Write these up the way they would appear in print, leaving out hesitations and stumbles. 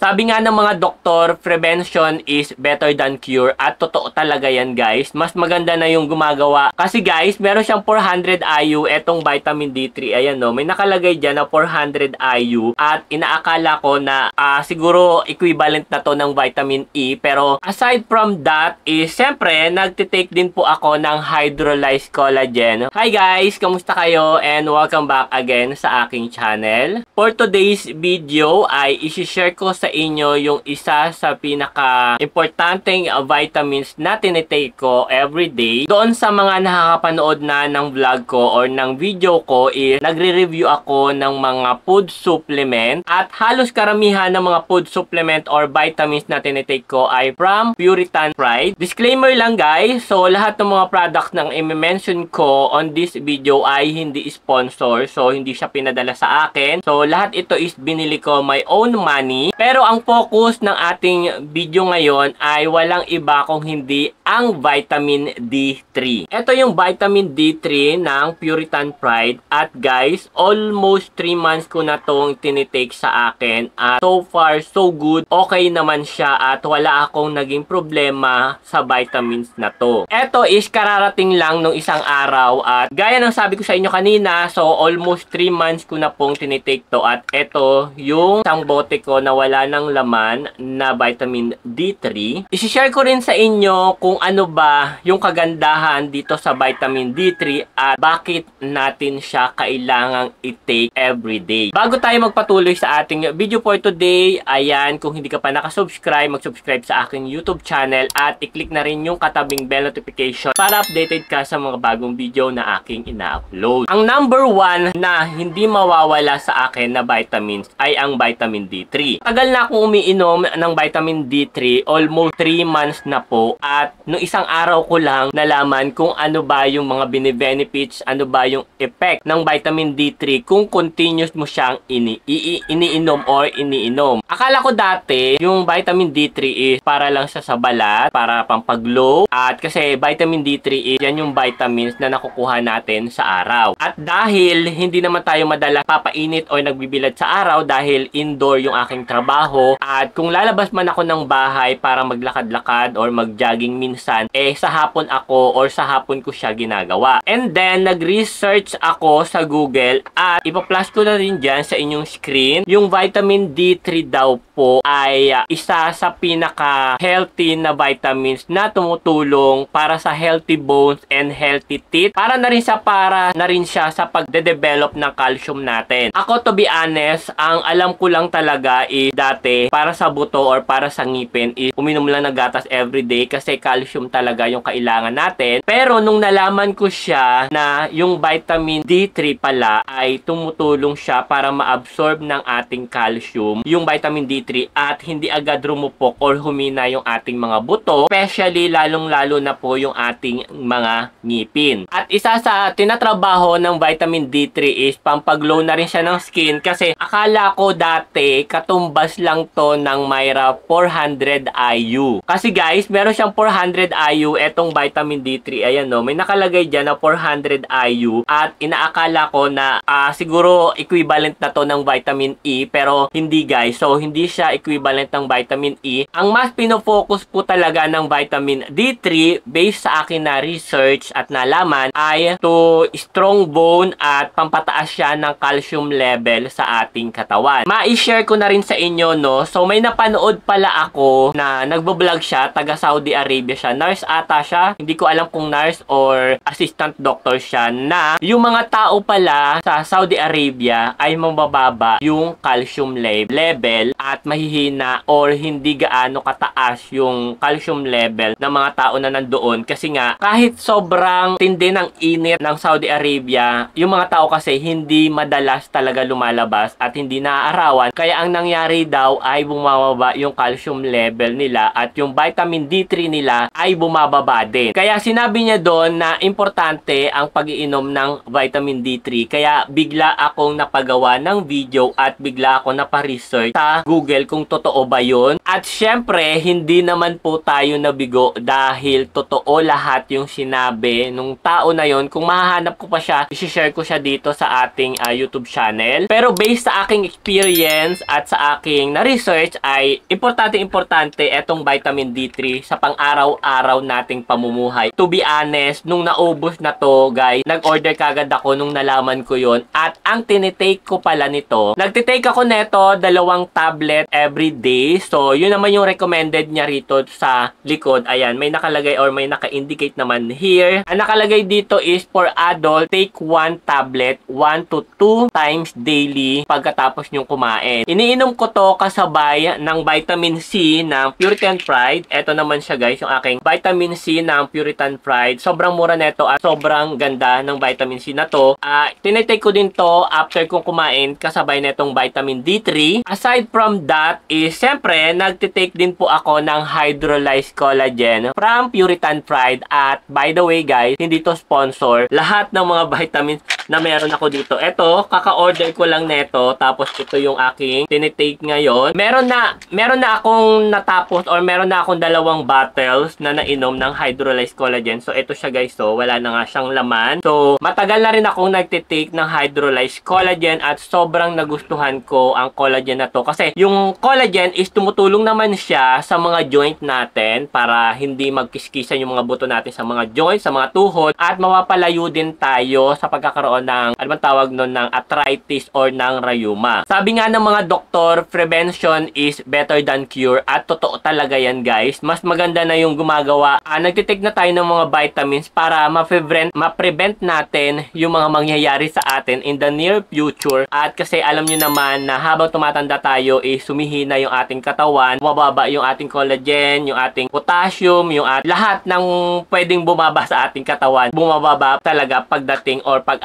Sabi nga ng mga doktor, prevention is better than cure. At totoo talaga yan guys. Mas maganda na yung gumagawa. Kasi guys, meron siyang 400 IU etong vitamin D3. Ayan no, may nakalagay dyan na 400 IU. At inaakala ko na siguro equivalent na to ng vitamin E. Pero aside from that is, syempre, nagtitake din po ako ng hydrolyzed collagen. Hi guys! Kamusta kayo? And welcome back again sa aking channel. For today's video ay isi-share ko sa inyo yung isa sa pinaka-importanteng vitamins na tinitake ko everyday. Doon sa mga nakakapanood na ng vlog ko or ng video ko is nagre-review ako ng mga food supplement at halos karamihan ng mga food supplement or vitamins na tinitake ko ay from Puritan Pride. Disclaimer lang guys, so lahat ng mga products na i-mention ko on this video ay hindi sponsor, so hindi siya pinadala sa akin. So lahat ito is binili ko my own money. Pero ang focus ng ating video ngayon ay walang iba kung hindi ang vitamin D3. Ito yung vitamin D3 ng Puritan Pride at guys, almost 3 months ko na tong tinitake sa akin at so far so good. Okay naman siya at wala akong naging problema sa vitamins na to. Ito is kararating lang nung isang araw at gaya ng sabi ko sa inyo kanina, so almost 3 months ko na pong tinitake to at ito yung isang bote ko na wala ng laman na vitamin D3. Isishare ko rin sa inyo kung ano ba yung kagandahan dito sa vitamin D3 at bakit natin siya kailangang i-take everyday. Bago tayo magpatuloy sa ating video for today, ayan, kung hindi ka pa nakasubscribe, mag-subscribe sa aking YouTube channel at i-click na rin yung katabing bell notification para updated ka sa mga bagong video na aking ina-upload. Ang number 1 na hindi mawawala sa akin na vitamins ay ang vitamin D3. Tagal na akong umiinom ng vitamin D3, almost 3 months na po at nung isang araw ko lang nalaman kung ano ba yung mga benefits, ano ba yung effect ng vitamin D3 kung continuous mo siyang iniinom or iniinom. Akala ko dati yung vitamin D3 is para lang siya sa balat, para pampaglow at kasi vitamin D3 is yan yung vitamins na nakukuha natin sa araw. At dahil hindi naman tayo madalas papainit o nagbibilad sa araw dahil indoor yung aking trabaho at kung lalabas man ako ng bahay para maglakad-lakad or mag-jogging minsan, sa hapon ako or sa hapon ko siya ginagawa. And then nag-research ako sa Google at ipa-flash ko na rin dyan sa inyong screen. Yung vitamin D3 daw po ay isa sa pinaka-healthy na vitamins na tumutulong para sa healthy bones and healthy teeth. Para na rin siya sa pagde-develop ng calcium natin. Ako, to be honest, ang alam ko lang talaga is dati para sa buto or para sa ngipin is uminom lang ng gatas everyday kasi calcium talaga yung kailangan natin. Pero nung nalaman ko siya na yung vitamin D3 pala ay tumutulong siya para ma-absorb ng ating calcium, yung vitamin D3 at hindi agad rumupok or humina yung ating mga buto, especially lalong-lalo na po yung ating mga ngipin. At isa sa tinatrabaho ng vitamin D3 is pampaglow na rin siya ng skin kasi akala ko dati katumbas lang to ng Myra 400 IU. Kasi guys, meron siyang 400 IU etong vitamin D3. Ayan no, may nakalagay dyan na 400 IU at inaakala ko na siguro equivalent na to ng vitamin E pero hindi guys. So hindi siya equivalent ng vitamin E. Ang mas pinofocus po talaga ng vitamin D3 based sa akin na research at nalaman ay to strong bone at pampataas siya ng calcium level sa ating katawan. Ma-share ko na rin sa inyo no. So may napanood pala ako na nagbo-vlog siya, taga Saudi Arabia siya. Nurse ata siya. Hindi ko alam kung nurse or assistant doctor siya na yung mga tao pala sa Saudi Arabia ay mabababa yung calcium level at mahihina or hindi gaano kataas yung calcium level ng mga tao na nandoon kasi nga kahit sobrang tindi ng init ng Saudi Arabia, yung mga tao kasi hindi madalas talaga lumalabas at hindi naaarawan. Kaya ang nangyari daw ay bumababa yung calcium level nila at yung vitamin D3 nila ay bumababa din. Kaya sinabi niya doon na importante ang pag-iinom ng vitamin D3. Kaya bigla akong napagawa ng video at bigla ako naparesearch sa Google Google kung totoo ba yun. At syempre, hindi naman po tayo nabigo dahil totoo lahat yung sinabi nung tao na yon. Kung mahahanap ko pa siya, i-share ko siya dito sa ating YouTube channel. Pero based sa aking experience at sa aking na-research ay importante etong vitamin D3 sa pang-araw-araw nating pamumuhay. To be honest, nung naubos na to guys, nag-order kagad ako nung nalaman ko yon. At ang tinitake ko pala nito, nagtitake ako neto 2 tablet every day. So, yun naman yung recommended niya rito sa likod. Ayan, may nakalagay or may naka-indicate naman here. Ang nakalagay dito is for adult, take 1 tablet 1 to 2 times daily pagkatapos nyong kumain. Iniinom ko to kasabay ng vitamin C ng Puritan Pride. Ito naman siya guys, yung aking vitamin C ng Puritan Pride. Sobrang mura neto at sobrang ganda ng vitamin C na to. Tinitake ko din to after kong kumain kasabay netong vitamin D3. Aside from that is, siyempre, nagtitake din po ako ng hydrolyzed collagen from Puritan Pride. At by the way guys, hindi to sponsor. Lahat ng mga vitamins na meron ako dito. Ito, kaka-order ko lang neto. Tapos ito yung aking tinitake ngayon. Meron na akong natapos or meron na akong 2 bottles na nainom ng hydrolyzed collagen. So ito siya guys. So wala na nga siyang laman. So matagal na rin akong nagtitake ng hydrolyzed collagen at sobrang nagustuhan ko ang collagen na to. Kasi yung collagen is tumutulong naman siya sa mga joint natin para hindi magkiskisan yung mga buto natin sa mga joint, sa mga tuhod at mapapalayo din tayo sa pagkakaroon ng, ano bang tawag nun, ng arthritis or ng rheuma. Sabi nga ng mga doktor, prevention is better than cure at totoo talaga yan guys. Mas maganda na yung gumagawa. Nagtitake na tayo ng mga vitamins para ma-prevent natin yung mga mangyayari sa atin in the near future. At kasi alam nyo naman na habang tumatanda tayo sumihina yung ating katawan, bumababa yung ating collagen, yung ating potassium, yung lahat ng pwedeng bumaba sa ating katawan, bumababa talaga pagdating or pag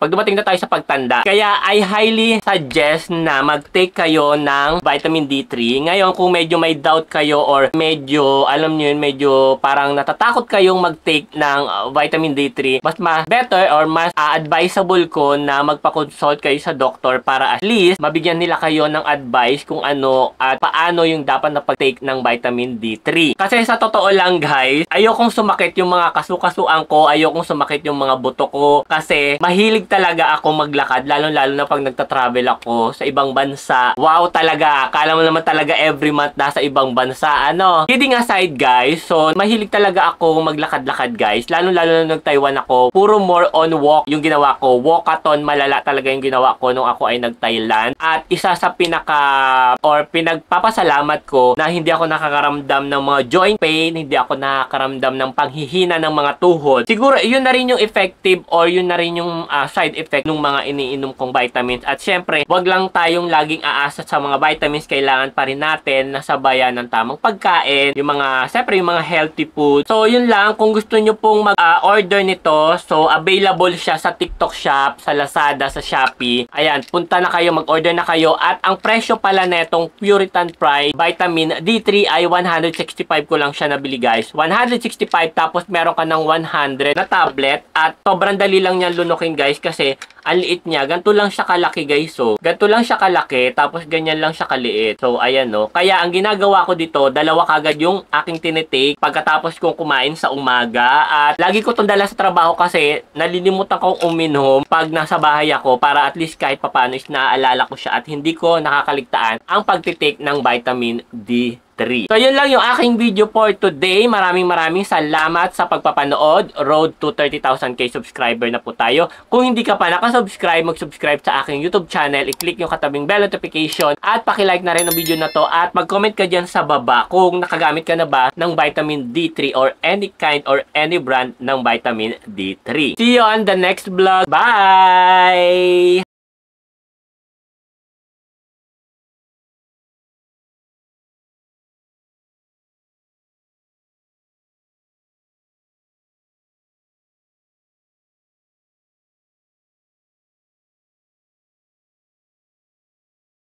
dumating na tayo sa pagtanda. Kaya I highly suggest na mag-take kayo ng vitamin D3. Ngayon, kung medyo may doubt kayo or medyo, alam nyo yun, medyo parang natatakot kayong mag-take ng vitamin D3, mas better or mas advisable ko na magpa-consult kayo sa doktor para at least mabigyan nila kayo ng advice kung ano at paano yung dapat na pag-take ng vitamin D3. Kasi sa totoo lang guys, ayokong sumakit yung mga kasukasuan ko, ayokong sumakit yung mga buto ko kasi mahilig talaga ako maglakad, lalo-lalo na pag nagta-travel ako sa ibang bansa. Wow talaga, akala mo naman talaga every month nasa ibang bansa, ano? Kidding aside guys, so mahilig talaga ako maglakad-lakad guys, lalo-lalo na nag-Taiwan ako. Puro more on walk yung ginawa ko. Walkathon, malala talaga yung ginawa ko nung ako ay nag-Thailand. At isa sa pinagpapasalamat ko na hindi ako nakakaramdam ng mga joint pain, hindi ako nakakaramdam ng panghihina ng mga tuhod. Siguro yun na rin yung effective or yun na rin yung side effect ng mga iniinom kong vitamins. At syempre, wag lang tayong laging aasa sa mga vitamins. Kailangan pa rin natin nasabayan ng tamang pagkain, yung mga, syempre yung mga healthy food. So yun lang, kung gusto nyo pong mag-order nito, so available siya sa TikTok Shop, sa Lazada, sa Shopee. Ayan, punta na kayo, mag-order na kayo. At ang presyo pala netong Puritan Pride Vitamin D3 ay 165 ko lang siya nabili guys. 165 tapos meron ka ng 100 na tablet at sobrang dali lang niyan lunukin guys kasi ang liit niya. Ganito lang siya kalaki guys. So, ganito lang siya kalaki tapos ganyan lang siya kaliit. So, ayan no. Kaya ang ginagawa ko dito, dalawa kagad yung aking tinitake pagkatapos kong kumain sa umaga. At lagi ko itong dala sa trabaho kasi nalilimutan kong uminom pag nasa bahay ako para at least kahit papano is naaalala ko siya at hindi ko nakakaligtaan ang pagtitake ng vitamin D3. So, yun lang yung aking video for today. Maraming salamat sa pagpapanood. Road to 30,000k subscriber na po tayo. Kung hindi ka pa nakasubscribe, mag-subscribe sa aking YouTube channel. I-click yung katabing bell notification at paki-like na rin ang video na to at mag-comment ka dyan sa baba kung nakagamit ka na ba ng vitamin D3 or any kind or any brand ng vitamin D3. See you on the next vlog. Bye!